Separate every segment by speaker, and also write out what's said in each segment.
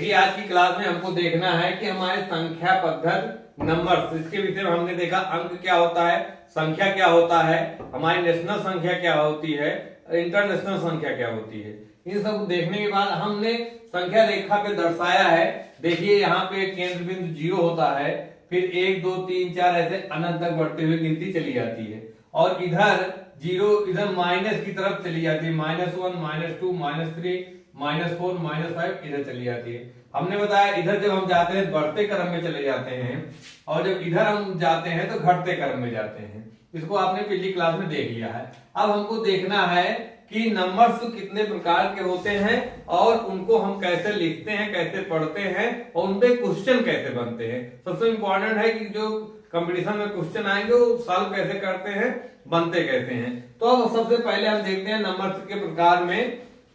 Speaker 1: देखिए आज की क्लास में हमको देखना है कि हमारे संख्या पद्धति नंबर, इसके विषय में हमने देखा अंक क्या होता है, संख्या क्या होता है, हमारी नेशनल संख्या क्या होती है, इंटरनेशनल संख्या क्या होती है। इन सब देखने के बाद हमने संख्या रेखा पे दर्शाया है। देखिए यहाँ पे केंद्र बिंदु 0 होता है, फिर 1 2 3 4 ऐसे अनंत तक बढ़ते हुए गिनती चली जाती है, और इधर 0 इधर माइनस की तरफ चली जाती है, -1 -2 -3 -4 -5 इधर चली जाती है। हमने बताया इधर जब हम जाते हैं बढ़ते क्रम में चले जाते हैं, और जब इधर हम जाते हैं तो घटते क्रम में जाते हैं। इसको आपने पिछली क्लास में देख लिया है। अब हमको देखना है कि नंबर्स कितने प्रकार के होते हैं और उनको हम कैसे लिखते हैं, कैसे पढ़ते हैं, और उनपे क्वेश्चन कैसे बनते हैं। सबसे इंपॉर्टेंट है कि जो कंपटीशन में क्वेश्चन आएंगे वो सॉल्व कैसे करते हैं, बनते कैसे हैं। तो अब सबसे पहले हम देखते हैं नंबर्स के प्रकार में।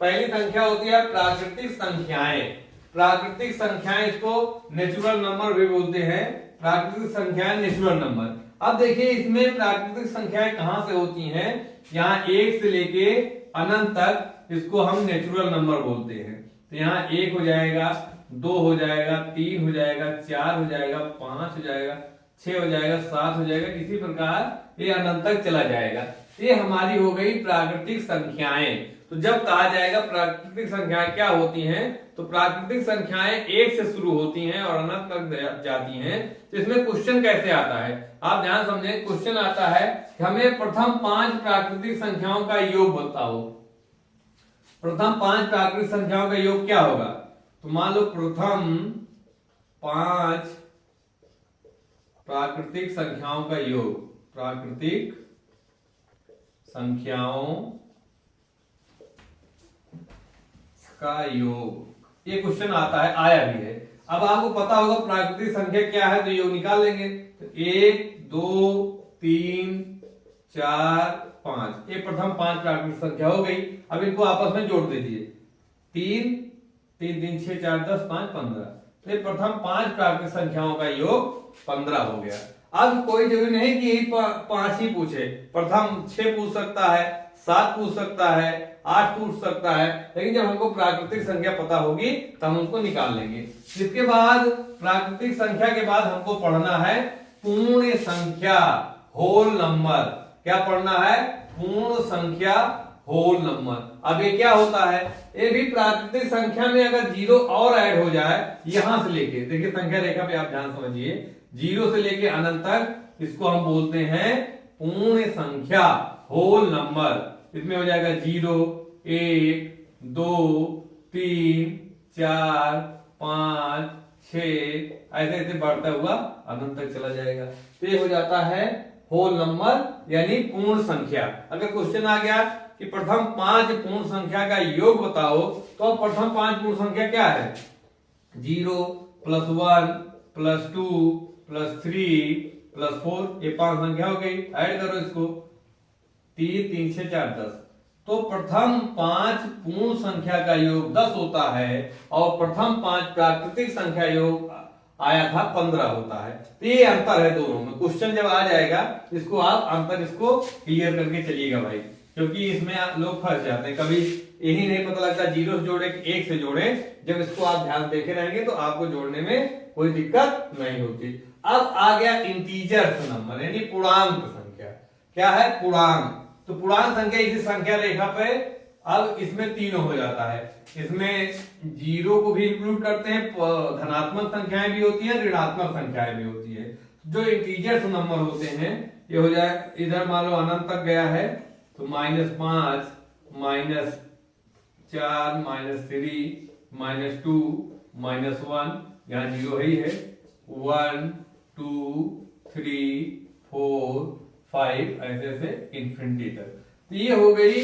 Speaker 1: पहली संख्या होती है प्राकृतिक संख्याएं। प्राकृतिक संख्याएं, इसको नेचुरल नंबर भी बोलते हैं। प्राकृतिक संख्याएं नेचुरल नंबर। अब देखिए इसमें प्राकृतिक संख्याएं कहां से होती हैं, यहाँ 1 से लेके अनंत तक इसको हम नेचुरल नंबर बोलते हैं। तो यहाँ 1 हो जाएगा, 2 हो जाएगा, 3 हो जाएगा, 4 हो जाएगा, 5 हो जाएगा, 6 हो जाएगा, 7 हो जाएगा, इसी प्रकार ये अनंत तक चला जाएगा। ये हमारी हो गई प्राकृतिक संख्याएं। तो जब कहा जाएगा प्राकृतिक संख्याएं क्या होती हैं, तो प्राकृतिक संख्याएं 1 से शुरू होती हैं और अनंत तक जाती हैं। तो इसमें क्वेश्चन कैसे आता है, आप ध्यान समझें। क्वेश्चन आता है कि हमें प्रथम 5 प्राकृतिक संख्याओं का योग बताओ। प्रथम 5 प्राकृतिक संख्याओं का योग क्या होगा, तो मान लो प्रथम 5 प्राकृतिक संख्याओं का योग, प्राकृतिक संख्याओं का योग, ये क्वेश्चन आता है, आया भी है। अब आपको पता होगा प्राकृतिक संख्या क्या है, तो योग निकाल लेंगे। तो 1 2 3 4 5, ये प्रथम 5 प्राकृतिक संख्या हो गई। अब इनको आपस में जोड़ दीजिए, 3 3 3 6 4 10 5 15। तो ये प्रथम 5 प्राकृतिक संख्याओं का योग 15 हो गया। अब कोई जरूरी नहीं कि यही 5 ही पूछे, प्रथम 6 पूछ सकता है, 7 पूछ सकता है, 8 पूछ सकता है, लेकिन जब हमको प्राकृतिक संख्या पता होगी तो हम उसको निकाल लेंगे। इसके बाद प्राकृतिक संख्या के बाद हमको पढ़ना है पूर्ण संख्या, होल नंबर। क्या पढ़ना है, पूर्ण संख्या, होल नंबर। अब ये क्या होता है, ये भी प्राकृतिक संख्या में अगर 0 और ऐड हो जाए, यहां से लेके देखिए संख्या रेखा पे आप ध्यान समझिए, 0 से लेके अनंत तक इसको हम बोलते हैं पूर्ण संख्या, होल नंबर। इसमें हो जाएगा 0 1 2 3 4 5 6, ऐसे ऐसे बढ़ता हुआ अनंत तक चला जाएगा। तो ये हो जाता है होल नंबर यानी पूर्ण संख्या। अगर क्वेश्चन आ गया कि प्रथम 5 पूर्ण संख्या का योग बताओ, तो अब प्रथम 5 पूर्ण संख्या क्या है, 0 +1 +2 +3 +4, ये 5 संख्या हो गई। ऐड करो इसको, 3 3 6 4 10। तो प्रथम 5 पूर्ण संख्या का योग 10 होता है, और प्रथम 5 प्राकृतिक संख्या योग आया था 15 होता है। तो ये अंतर है दोनों में। क्वेश्चन जब आ जाएगा इसको आप अंतर इसको क्लियर करके चलिएगा भाई, क्योंकि इसमें लोग फंस जाते हैं। कभी यही नहीं पता लगता 0 से जोड़े कि 1 से जोड़े। जब इसको आप ध्यान देखे रहेंगे तो आपको जोड़ने में कोई दिक्कत नहीं होती। अब आ गया इंटीजर्स नंबर यानी पूर्णांक संख्या। क्या है, पूर्णांक। तो पूर्णांक संख्या इसी संख्या रेखा पे अब इसमें तीनों हो जाता है। इसमें 0 को भी इंक्लूड करते हैं, धनात्मक संख्याएं भी होती हैं, ऋणात्मक संख्याएं भी होती है। जो इंटीजर्स नंबर होते हैं ये हो जाए, इधर मान लो अनंत तक गया है तो -5 -4 -3 -2 -1, यहाँ 0 ही है, 1 2 3 4 5 ऐसे से इन्फिनिटी तक। तो ये हो गई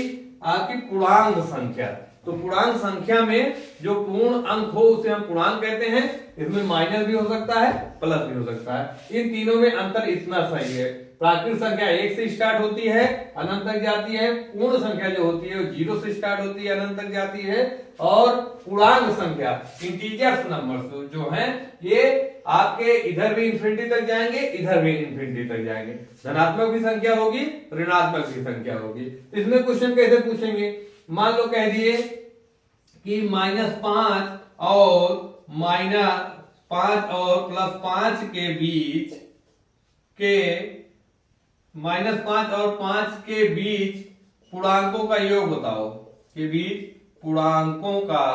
Speaker 1: आपकी पूर्णांक संख्या। तो पूर्णांक संख्या में जो पूर्ण अंक हो उसे हम पूर्णांक कहते हैं। इसमें माइनस भी हो सकता है, प्लस भी हो सकता है। इन तीनों में अंतर इतना सही है, प्राकृतिक संख्या 1 से स्टार्ट होती है, अनंत तक जाती है। पूर्ण संख्या जो होती है वो 0 से स्टार्ट होती है, अनंत तक जाती है। और पूर्णांक संख्या इंटीजर्स नंबर्स जो हैं ये आपके इधर भी इंफिनिटी तक जाएंगे, इधर भी इंफिनिटी तक जाएंगे। धनात्मक भी संख्या होगी, ऋणात्मक भी संख्या होगी। इसमें क्वेश्चन कैसे पूछेंगे, मान लो कह दिए कि -5 और -5 और +5 के बीच के -5 और 5 के बीच पूर्णांकों का योग बताओ, के बीच पूर्णांकों का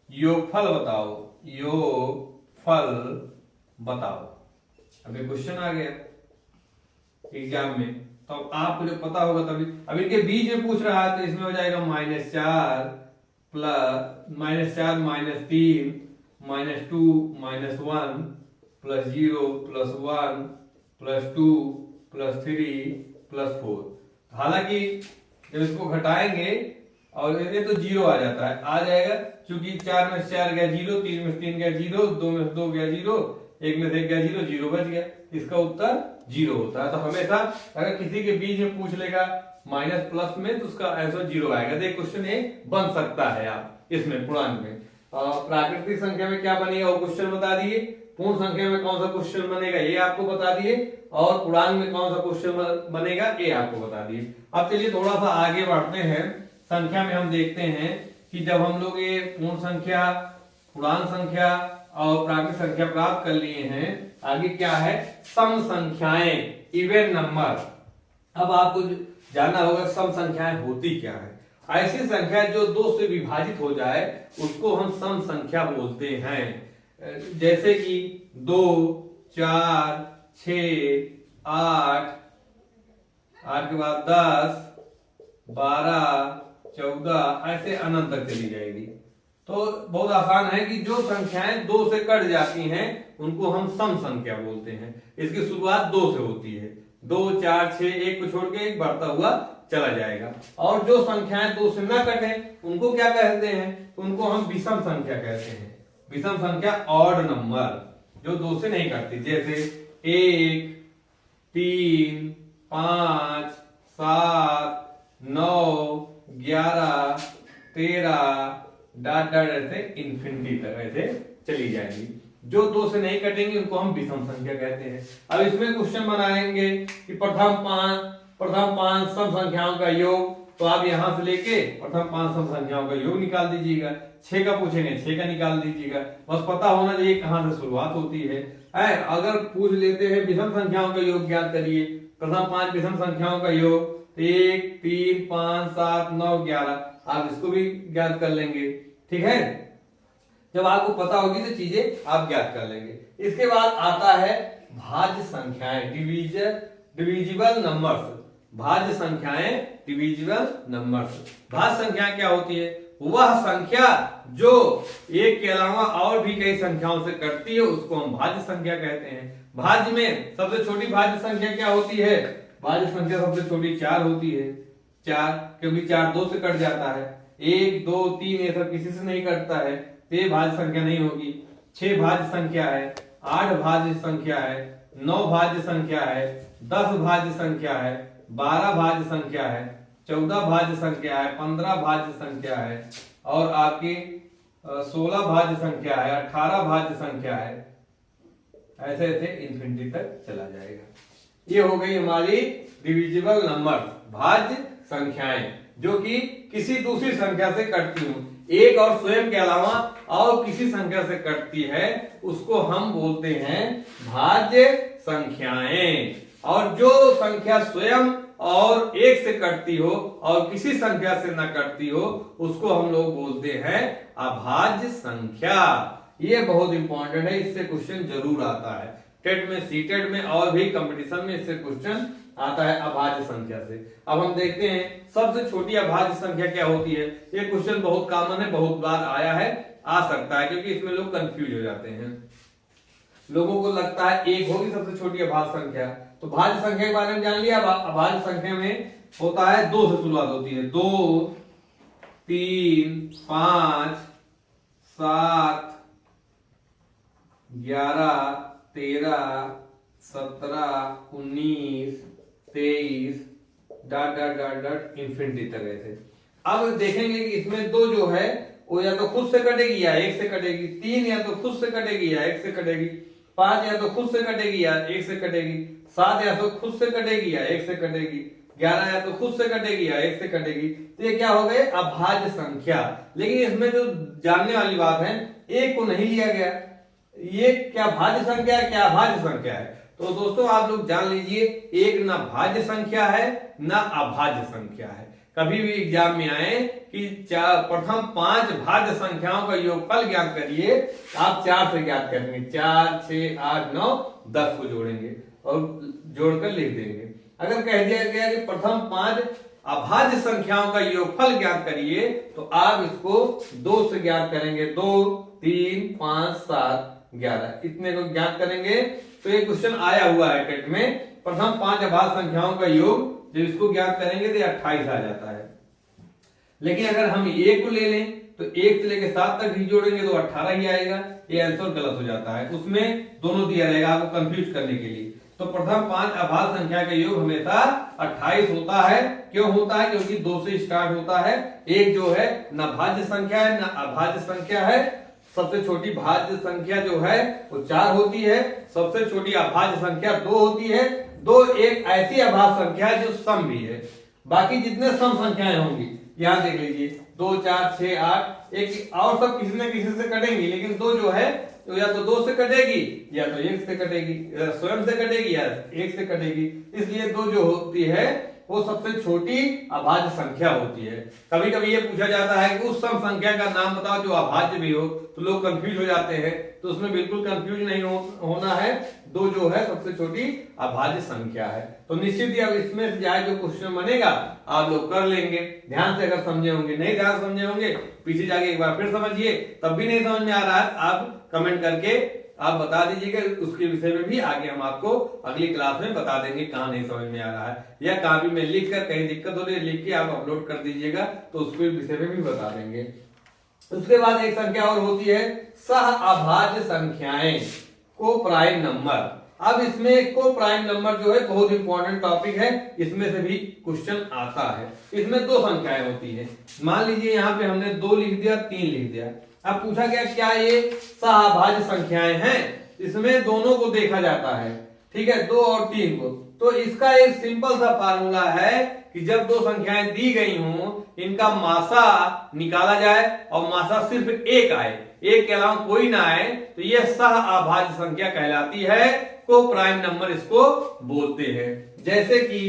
Speaker 1: योगफल बताओ, योगफल बताओ। अभी क्वेश्चन आ गया एग्जाम में, तो आपको जब पता होगा तभी। अब इनके बीच में पूछ रहा है तो इसमें हो जाएगा -4 -4 -3 -2 -1 +0 +1 +2 +3 +4। हालांकि जब इसको घटाएंगे और ये तो 0 आ जाता है, आ जाएगा, क्योंकि 4 में से 4 गया 0, 3 में से 3 गया 0, 2 में से 2 गया 0, 1 में से 1 गया 0, 0 बच गया। इसका उत्तर 0 होता है। तो हमेशा अगर किसी के बीच में पूछ लेगा माइनस प्लस में, तो उसका आंसर 0 आएगा। देख क्वेश्चन ये बन सकता है आप इसमें पूर्णांक में। प्राकृतिक संख्या में क्या बनेगा वो क्वेश्चन बता दिए, पूर्ण संख्या में कौन सा क्वेश्चन बनेगा ये आपको बता दिए, और पूर्णांक में कौन सा क्वेश्चन बनेगा ये आपको बता दिए। अब चलिए थोड़ा सा आगे बढ़ते हैं। संख्या में हम देखते हैं कि जब हम लोग ये पूर्ण संख्या, पूर्णांक संख्या और प्राकृतिक संख्या प्राप्त कर लिए हैं, आगे क्या है, सम संख्याएं, इवन नंबर। अब आपको जानना होगा सम संख्याएं होती क्या है। ऐसी संख्या जो 2 से विभाजित हो जाए उसको हम सम संख्या बोलते हैं। जैसे कि 2, 4, 6, 8, 8 के बाद 10, 12, 14, ऐसे अनंत तक चली जाएगी। तो बहुत आसान है कि जो संख्याएं 2 से कट जाती हैं उनको हम सम संख्या बोलते हैं। इसकी शुरुआत 2 से होती है, 2, 4, 6, 1 को छोड़ के 1 बढ़ता हुआ चला जाएगा। और जो संख्याएं 2 से न कटे उनको क्या कहते हैं, उनको हम विषम संख्या कहते हैं। विषम संख्या ऑड नंबर, जो 2 से नहीं कटती, जैसे 1, 3, 5, 7, 9, 11, 13 डॉट डॉट ऐसे इन्फिनिटी तक ऐसे चली जाएंगी। जो 2 से नहीं कटेंगी उनको हम विषम संख्या कहते हैं। अब इसमें क्वेश्चन बनाएंगे कि प्रथम पांच सम संख्याओं का योग, तो आप यहां से लेके प्रथम 5 सम संख्याओं का योग निकाल दीजिएगा। 6 का पूछेंगे 6 का निकाल दीजिएगा। बस पता होना चाहिए कहां से शुरुआत होती है। अगर पूछ लेते हैं विषम संख्याओं का योग ज्ञात करिए, प्रथम 5 विषम संख्याओं का योग 1, 3, 5, 7, 9, 11, आप इसको भी ज्ञात कर लेंगे। ठीक है, जब आपको पता होगी तो चीजें आप ज्ञात कर लेंगे। इसके बाद आता है भाज्य संख्याएं, डिविजिबल नंबर्स। भाज्य संख्याएं, डिविजिबल नंबर्स। भाज्य संख्याएं क्या होती है, वह संख्या जो एक के अलावा और भी कई संख्याओं से कटती है उसको हम भाज्य संख्या कहते हैं। भाज्य में सबसे छोटी भाज्य संख्या क्या होती है, भाज्य संख्या सबसे छोटी 4 होती है। 4 क्योंकि 4 2 से कट जाता है, 1, 2, 3 ये सब किसी से नहीं कटता है, तो ये भाज्य संख्या नहीं होगी। 6 भाज्य संख्या है, 8 भाज्य संख्या है, 9 भाज्य संख्या है, 10 भाज्य संख्या है, 12 भाज्य संख्या है, 14 भाज्य संख्या है, 15 भाज्य संख्या है, और आपकी 16 भाज्य संख्या है, 18 भाज्य संख्या है। ऐसे ऐसे इन्फिनिटी तक चला जाएगा। ये हो गई हमारी डिविजिबल नंबर, भाज्य संख्याएं, जो कि किसी दूसरी संख्या से कटती हूं। एक और स्वयं के अलावा और किसी संख्या से कटती है उसको हम बोलते हैं भाज्य संख्याएं। और जो संख्या स्वयं और एक से कटती हो और किसी संख्या से न कटती हो उसको हम लोग बोलते हैं अभाज्य संख्या। ये बहुत इंपॉर्टेंट है, इससे क्वेश्चन जरूर आता है टेट में, सीटेट में और भी कंपटीशन में इससे क्वेश्चन आता है अभाज्य संख्या से। अब हम देखते हैं सबसे छोटी अभाज्य संख्या क्या होती है। ये क्वेश्चन बहुत कॉमन है, बहुत बार आया है, आ सकता है, क्योंकि इसमें लोग कंफ्यूज हो जाते हैं। लोगों को लगता है 1 होगी सबसे छोटी अभाज्य संख्या। तो भाज्य संख्या के बारे में जान लिया। अभाज्य संख्या में होता है 2 से शुरुआत होती है, 2, 3, 5, 7, 11, 13, 17, 19, 23 dot dot dot dot infinity तक ऐसे। अब देखेंगे कि इसमें 2 जो है वो या तो खुद से कटेगी या 1 से कटेगी, 3 या तो खुद से कटेगी या 1 से कटेगी, 5 या तो खुद से कटेगी या 1 से कटेगी, 7 या तो खुद से कटेगी या 1 से कटेगी, 11 या तो खुद से कटेगी या 1 से कटेगी, तो ये क्या हो गए अभाज्य संख्या। लेकिन इसमें जो जानने वाली बात है, 1 को नहीं लिया गया, ये क्या भाज्य संख्या है क्या अभाज्य संख्या है। तो दोस्तों आप लोग जान लीजिए, एक ना भाज्य संख्या है ना अभाज्य संख्या है। कभी भी एग्जाम में आए कि प्रथम 5 भाज्य संख्याओं का योगफल ज्ञात करिए, आप 4 से ज्ञात करेंगे, 4, 6, 8, 9, 10 को जोड़ेंगे और जोड़कर लिख देंगे। अगर कह दिया गया कि प्रथम 5 अभाज्य संख्याओं का योगफल ज्ञात करिए, तो आप इसको 2 से ज्ञात करेंगे, 2, 3, 5, 7, 11 इतने को ज्ञात करेंगे। तो ये क्वेश्चन आया हुआ है टेट में, प्रथम 5 अभाज्य संख्याओं का योग जब इसको ज्ञात करेंगे तो 28 आ जाता है। लेकिन अगर हम 1 को ले लें तो 1 से लेकर 7 तक ही जोड़ेंगे तो 18 ही आएगा। ये आंसर गलत हो जाता है, उसमें दोनों दिया रहेगा आपको कंफ्यूज करने के लिए। तो प्रथम 5 अभाज्य संख्या का योग हमेशा 28 होता है। क्यों होता है? क्योंकि 2 से स्टार्ट होता है। एक जो है न भाज्य संख्या है न अभाज्य संख्या है। सबसे छोटी भाज्य संख्या जो है वो 4 होती है, सबसे छोटी अभाज्य संख्या 2 होती है। 2 एक ऐसी अभाज्य संख्या है जो सम भी है। बाकी जितने सम संख्याएं होंगी यहां देख लीजिए, 2, 4, 6, 8, एक और सब किसी न किसी से कटेंगी, लेकिन 2 जो है तो या तो 2 से कटेगी या तो 1 से कटेगी, स्वयं से कटेगी या 1 से कटेगी। इसलिए 2 जो होती है वो सबसे छोटी अभाज्य संख्या होती है। कभी कभी ये पूछा जाता है कि उस सम संख्या का नाम बताओ जो अभाज्य भी हो, तो लोग कंफ्यूज हो जाते हैं। तो उसमें बिल्कुल कंफ्यूज नहीं होना है। 2 जो है सबसे छोटी अभाज्य संख्या है। तो निश्चित ही अब इसमें से जाए जो क्वेश्चन बनेगा आप लोग कर लेंगे, ध्यान से अगर समझे होंगे। नहीं ध्यान समझे होंगे पीछे जाके एक बार फिर समझिए, तब भी नहीं समझ में आ रहा है आप कमेंट करके आप बता दीजिएगा। उसके विषय में भी आगे हम आपको अगली क्लास में बता देंगे कहाँ नहीं समझ में आ रहा है, या कहाँ भी मैं लिख कर कहीं दिक्कत हो रही है लिख के आप अपलोड कर दीजिएगा, तो उसके विषय में भी बता देंगे। उसके बाद एक संख्या और होती है सह अभाज्य संख्याएं, को प्राइम नंबर। अब इसमें को प्राइम नंबर जो है बहुत इंपॉर्टेंट टॉपिक है, इसमें से भी क्वेश्चन आता है। इसमें 2 संख्याएं होती है। मान लीजिए यहाँ पे हमने 2 लिख दिया, 3 लिख दिया। अब पूछा गया क्या ये सहअभाज्य संख्याएं हैं? इसमें दोनों को देखा जाता है, ठीक है, 2 और 3 को। तो इसका एक सिंपल सा फार्मूला है कि जब 2 संख्याएं दी गई हों, इनका मासा निकाला जाए और मासा सिर्फ 1 आए, 1 के अलावा कोई ना आए, तो ये सहअभाज्य संख्या कहलाती है। को प्राइम नंबर इसको बोलते हैं। जैसे कि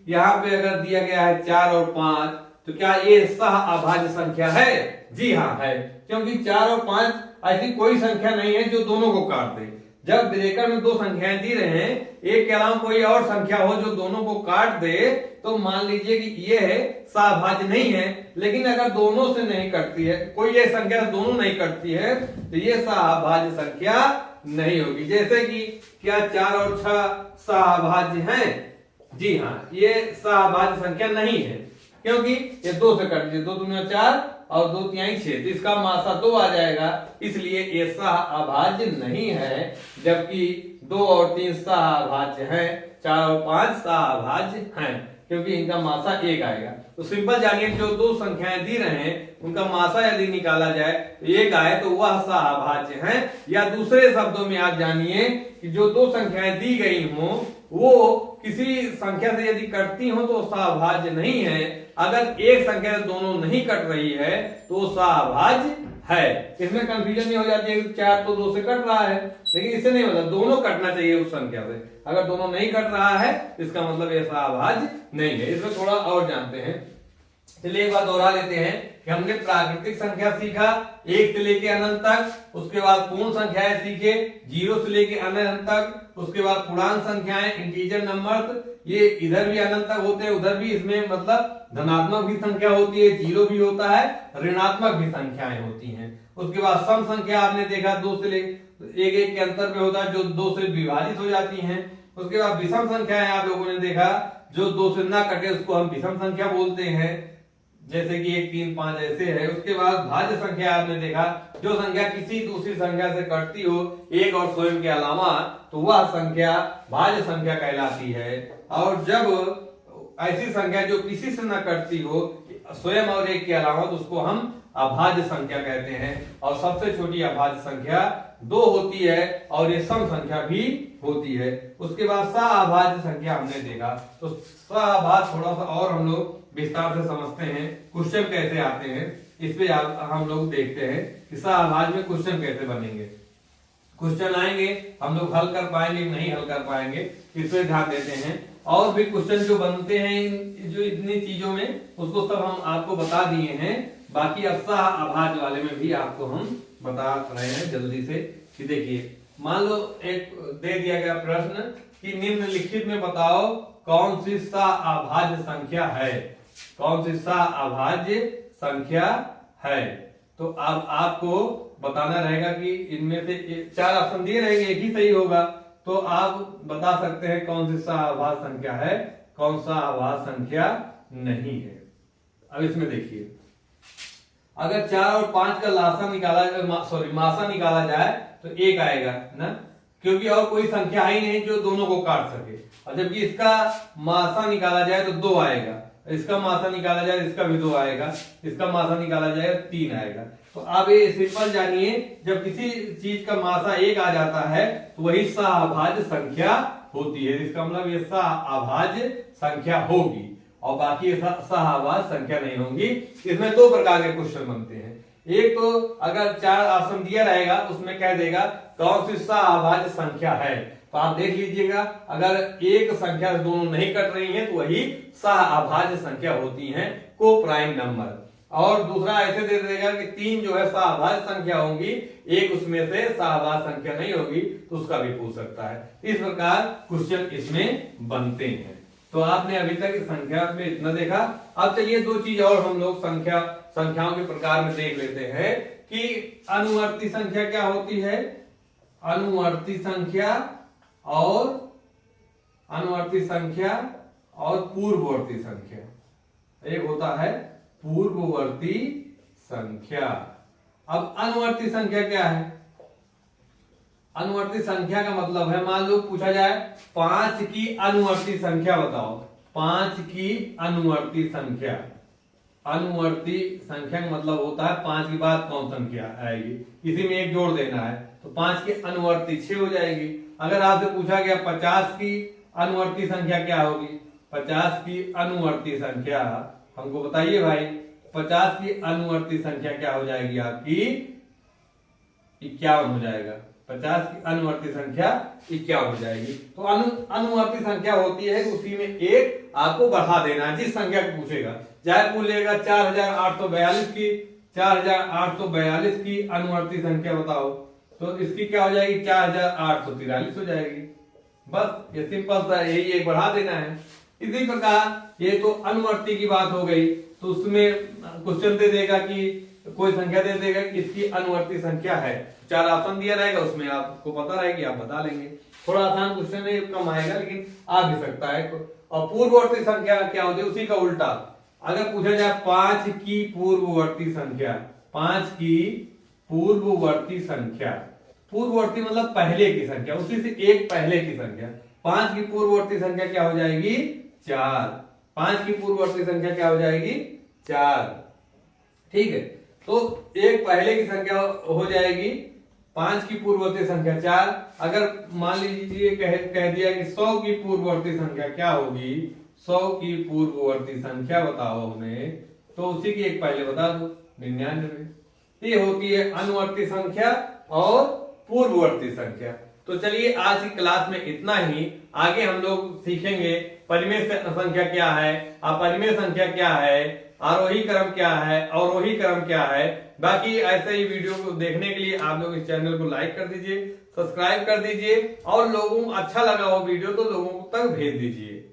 Speaker 1: यहाँ पे अगर दिया गया है 4 और 5, तो क्या ये सहअभाज्य संख्या है? जी हाँ है, क्योंकि 4 और 5 ऐसी कोई संख्या नहीं है जो दोनों को काट दे। जब ब्रेकर में 2 संख्याएं दी रहे हैं, 1 के अलावा कोई और संख्या हो जो दोनों को काट दे, तो मान लीजिए कि ये है सहअभाज्य नहीं है। लेकिन अगर दोनों से नहीं कटती है, कोई ये संख्या दोनों नहीं कटती है, तो ये सहअभाज्य संख्या नहीं होगी। जैसे कि क्या 4 और 6 सहअभाज्य हैं? जी हाँ, ये सहअभाज्य संख्या नहीं है, क्योंकि ये 2 से कट गए, 2 दूनी 4 और 2 तिहाई 6, तो इसका मासा 2 आ जाएगा, इसलिए ये सहअभाज्य नहीं है। जबकि 2 और 3 सहअभाज्य हैं, 4 और 5 सहअभाज्य हैं, क्योंकि इनका मासा 1 आएगा। तो सिंपल जानिए, जो 2 संख्याएं दी रहे हैं उनका मासा यदि निकाला जाए तो 1 आए तो वह सहअभाज्य है। या दूसरे शब्दों में आप जानिए कि जो 2 संख्याएं दी गई हों वो किसी संख्या से यदि कटती हो तो सहअभाज्य नहीं है। अगर एक संख्या से दोनों नहीं कट रही है तो सहअभाज्य है। इसमें कंफ्यूजन नहीं हो जाती है कि 4 तो 2 से कट रहा है, लेकिन इससे नहीं मतलब दोनों कटना चाहिए उस संख्या से। अगर दोनों नहीं कट रहा है इसका मतलब ये सहअभाज्य नहीं है। इसमें थोड़ा और जानते हैं, चलिए एक बार दोहरा लेते हैं कि हमने प्राकृतिक संख्या सीखा 1 से लेके अनंत तक, उसके बाद पूर्ण संख्याएं सीखे 0 से लेके अनंत तक, उसके बाद पूर्णांक संख्याएं इंटीजर नंबर्स, ये इधर भी अनंत तक होते हैं, उधर भी इसमें मतलब धनात्मक भी संख्या होती है, 0 भी होता है, ऋणात्मक भी संख्याएं होती हैं। उसके बाद सम संख्या आपने देखा 2 से लेके 1 के अंतर पे होता है जो 2 से विभाजित हो जाती हैं। उसके बाद विषम संख्याएं आप लोगों ने देखा जो 2 से ना कटे उसको हम विषम संख्या बोलते हैं, जैसे कि 1, 3, 5 ऐसे है। उसके बाद भाज्य संख्या आपने देखा जो संख्या किसी दूसरी संख्या से कटती हो 1 और स्वयं के अलावा, तो वह संख्या भाज्य संख्या कहलाती है। और जब ऐसी संख्या जो किसी से न कटती हो स्वयं और 1 के अलावा, तो उसको हम अभाज्य संख्या कहते हैं। और सबसे छोटी अभाज्य संख्या 2 होती है और ये सम संख्या भी होती है। उसके बाद सअभाज्य संख्या हमने देखा, तो सअभाज्य थोड़ा सा और हम लोग विस्तार से समझते हैं, क्वेश्चन कैसे आते हैं इस पे हम लोग देखते हैं कि सअभाज्य में क्वेश्चन कैसे बनेंगे। क्वेश्चन आएंगे, हम लोग हल कर पाएंगे नहीं हल कर पाएंगे, इस पे ध्यान देते हैं। और भी क्वेश्चन जो बनते हैं जो इतनी चीजों में, उसको सब हम आपको बता दिए हैं। बाकी अब सअभाज्य वाले में भी आपको हम बता रहे हैं जल्दी से कि देखिए, मान लो एक दे दिया गया प्रश्न कि निम्नलिखित में बताओ कौन सी सअभाज्य संख्या है, कौन सी सअभाज्य संख्या है। तो अब आपको बताना रहेगा कि इनमें से 4 ऑप्शन दिए रहेंगे, एक ही सही होगा, तो आप बता सकते हैं कौन सी सअभाज्य संख्या है, कौन सा अभाज्य संख्या नहीं है। अब इसमें देखिए, अगर 4 और 5 का लासा मासा निकाला जाए तो 1 आएगा ना, क्योंकि और कोई संख्या ही नहीं जो दोनों को काट सके। और जबकि इसका मासा निकाला जाए तो 2 आएगा, इसका मासा निकाला जाए इसका भी 2 आएगा, इसका मासा निकाला जाए 3 आएगा। तो आप ये सिंपल जानिए, जब किसी चीज का मासा 1 आ जाता है तो वही सअभाज्य संख्या होती है। इसका मतलब ये सअभाज्य संख्या होगी और बाकी सअभाज्य संख्या नहीं होंगी। इसमें 2 प्रकार के क्वेश्चन बनते हैं। एक तो अगर 4 ऑप्शन दिया रहेगा उसमें कह देगा कौन सी सअभाज्य संख्या है, तो आप देख लीजिएगा, अगर एक संख्या दोनों नहीं कट रही है तो वही सअभाज्य संख्या होती है, को प्राइम नंबर। और दूसरा ऐसे दे देगा कि 3 जो है सअभाज्य संख्या होंगी, एक उसमें से सअभाज्य संख्या नहीं होगी, तो उसका भी पूछ सकता है। इस प्रकार क्वेश्चन इसमें बनते हैं। तो आपने अभी तक संख्या में इतना देखा। अब चलिए 2 चीज और हम लोग संख्याओं के प्रकार में देख लेते हैं कि अनुवर्ती संख्या क्या होती है, अनुवर्ती संख्या और पूर्ववर्ती संख्या। एक होता है पूर्ववर्ती संख्या। अब अनुवर्ती संख्या क्या है? अनुवर्ती संख्या का मतलब है, मान लो पूछा जाए 5 की अनुवर्ती संख्या बताओ, 5 की अनुवर्ती संख्या। अनुवर्ती संख्या का मतलब होता है 5 के बाद कौन संख्या आएगी, इसी में 1 जोड़ देना है, तो 5 की अनुवर्ती 6 हो जाएगी। अगर आपसे पूछा गया 50 की अनुवर्ती संख्या क्या होगी, 50 की अनुवर्ती संख्या हमको बताइए भाई, 50 की अनुवर्ती संख्या क्या हो जाएगी आपकी, 51 हो जाएगा। 50 की अनुवर्ती संख्या 51 हो जाएगी। तो अनुवर्ती संख्या होती है, उसी में 1 आपको बढ़ा देना है जिस संख्या को पूछेगा। चाहे पूछेगा 4842 की, 4842 की अनुवर्ती संख्या बताओ, तो इसकी क्या हो जाएगी, 4843 हो जाएगी। बस ये सिंपल सा, यही 1 बढ़ा देना है। इसी प्रकार ये तो अनुवर्ती की बात हो गई, तो उसमें क्वेश्चन दे देगा कि कोई संख्या दे देगा कि इसकी अनुवर्ती संख्या है, 4 ऑप्शन दिया रहेगा, उसमें आपको पता रहेगी, आप बता लेंगे। थोड़ा आसान क्वेश्चन है, कम आएगा लेकिन आ भी सकता है। और पूर्ववर्ती संख्या क्या होती है, उसी का उल्टा। अगर पूछा जाए 5 की पूर्ववर्ती संख्या, 5 की पूर्ववर्ती संख्या, पूर्ववर्ती मतलब पहले की संख्या, उसी से 1 पहले की संख्या। 5 की पूर्ववर्ती संख्या क्या हो जाएगी, 4। 5 की पूर्ववर्ती संख्या क्या हो जाएगी, 4। ठीक है, तो 1 पहले की संख्या हो जाएगी, 5 की पूर्ववर्ती संख्या 4। अगर मान लीजिए कह दिया कि 100 की पूर्ववर्ती संख्या क्या होगी, 100 की पूर्ववर्ती संख्या बताओ हमें, तो उसी की 1 पहले बता दो, 99। ये होती है अनुवर्ती संख्या और पूर्ववर्ती संख्या। तो चलिए आज की क्लास में इतना ही। आगे हम लोग सीखेंगे परिमेय संख्या क्या है, अपरिमेय संख्या क्या है, आरोही क्रम क्या है, अवरोही क्रम क्या है। बाकी ऐसे ही वीडियो को देखने के लिए आप लोग इस चैनल को लाइक कर दीजिए, सब्सक्राइब कर दीजिए, और लोगों को अच्छा लगा वो वीडियो तो लोगों तक भेज दीजिए।